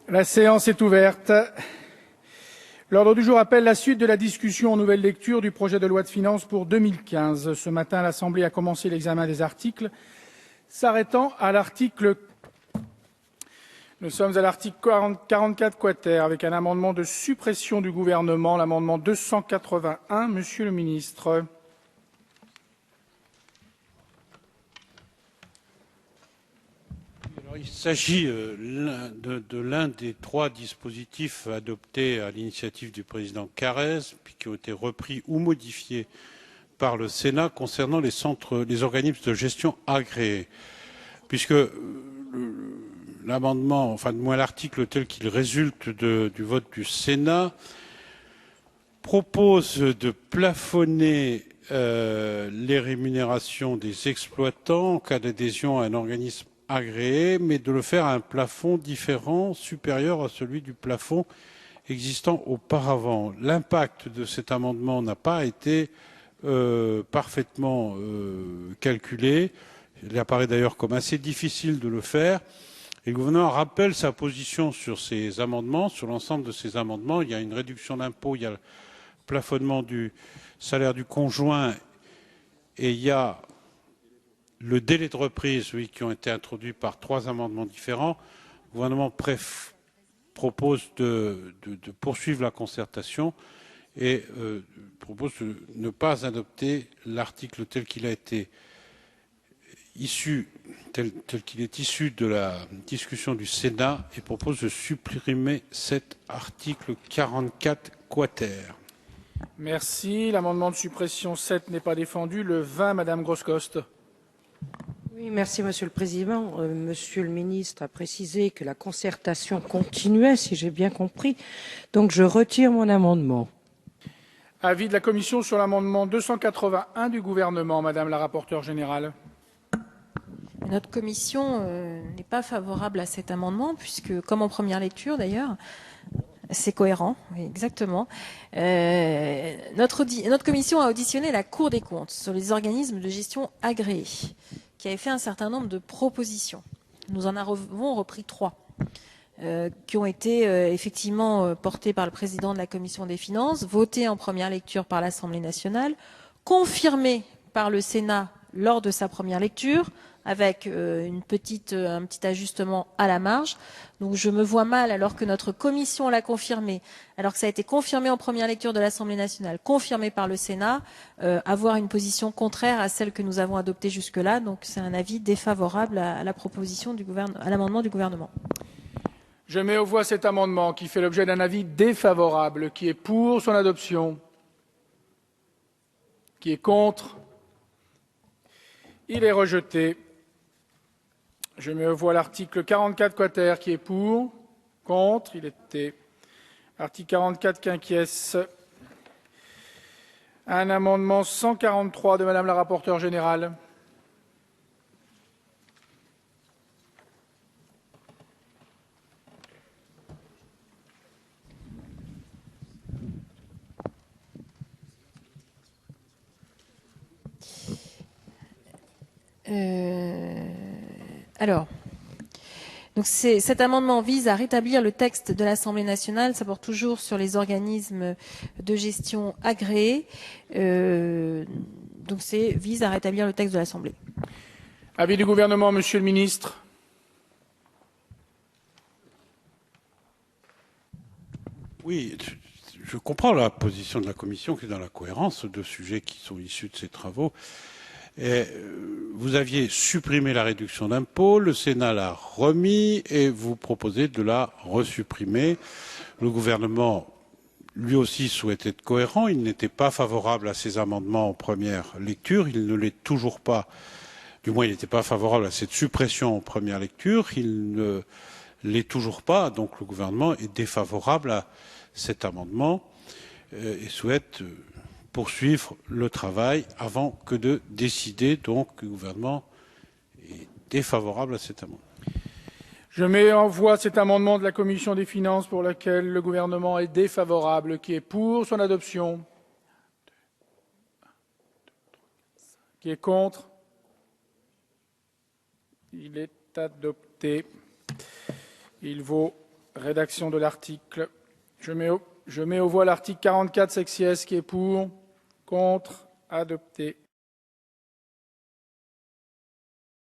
La séance est ouverte. L'ordre du jour appelle la suite de la discussion en nouvelle lecture du projet de loi de finances pour 2015. Ce matin, l'Assemblée a commencé l'examen des articles, s'arrêtant à l'article. Nous sommes à l'article 44 quater, avec un amendement de suppression du gouvernement, l'amendement 281. Monsieur le ministre. Il s'agit de l'un des trois dispositifs adoptés à l'initiative du président Carrez, puis qui ont été repris ou modifiés par le Sénat concernant les organismes de gestion agréés. Puisque l'amendement, enfin du moins l'article tel qu'il résulte du vote du Sénat, propose de plafonner les rémunérations des exploitants en cas d'adhésion à un organisme agréé, mais de le faire à un plafond différent, supérieur à celui du plafond existant auparavant. L'impact de cet amendement n'a pas été parfaitement calculé. Il apparaît d'ailleurs comme assez difficile de le faire. Et le gouvernement rappelle sa position sur ces amendements, sur l'ensemble de ces amendements. Il y a une réduction d'impôt, il y a le plafonnement du salaire du conjoint et il y a le délai de reprise, oui, qui ont été introduits par trois amendements différents. Le gouvernement propose de poursuivre la concertation et propose de ne pas adopter l'article tel qu'il a été issu, tel qu'il est issu de la discussion du Sénat et propose de supprimer cet article 44 quater. Merci. L'amendement de suppression 7 n'est pas défendu. Le 20, Madame Groscoste. Oui, merci Monsieur le Président. Monsieur le Ministre a précisé que la concertation continuait, si j'ai bien compris. Donc je retire mon amendement. Avis de la Commission sur l'amendement 281 du Gouvernement, Madame la rapporteure générale. Notre commission n'est pas favorable à cet amendement, puisque, comme en première lecture d'ailleurs, c'est cohérent, oui, exactement. Notre commission a auditionné la Cour des comptes sur les organismes de gestion agréés, qui avait fait un certain nombre de propositions. Nous en avons repris 3, qui ont été effectivement portées par le président de la Commission des finances, votées en première lecture par l'Assemblée nationale, confirmées par le Sénat lors de sa première lecture, avec un petit ajustement à la marge. Donc je me vois mal, alors que notre commission l'a confirmé, alors que ça a été confirmé en première lecture de l'Assemblée nationale, confirmé par le Sénat, avoir une position contraire à celle que nous avons adoptée jusque-là. Donc c'est un avis défavorable à la proposition du gouvernement, à l'amendement du gouvernement. Je mets aux voix cet amendement qui fait l'objet d'un avis défavorable. Qui est pour son adoption? Qui est contre? Il est rejeté. Je mets aux voix l'article 44 quater qui est pour, contre, il était. Article 44 quinquies. Un amendement 143 de Madame la rapporteure générale. Alors, donc cet amendement vise à rétablir le texte de l'Assemblée nationale. Ça porte toujours sur les organismes de gestion agréés. Donc vise à rétablir le texte de l'Assemblée. Avis du gouvernement, Monsieur le ministre. Oui, je comprends la position de la Commission qui est dans la cohérence de sujets qui sont issus de ces travaux. Et vous aviez supprimé la réduction d'impôt, le Sénat l'a remis et vous proposez de la resupprimer. Le gouvernement, lui aussi, souhaitait être cohérent. Il n'était pas favorable à ces amendements en première lecture. Il ne l'est toujours pas. Du moins, il n'était pas favorable à cette suppression en première lecture. Il ne l'est toujours pas. Donc, le gouvernement est défavorable à cet amendement et souhaite poursuivre le travail avant que de décider. Donc, le gouvernement est défavorable à cet amendement. Je mets en voix cet amendement de la Commission des finances pour lequel le gouvernement est défavorable. Qui est pour son adoption? Qui est contre? Il est adopté. Il vaut Rédaction de l'article. Je mets aux voix l'article 44 sexies qui est pour, contre, adopté.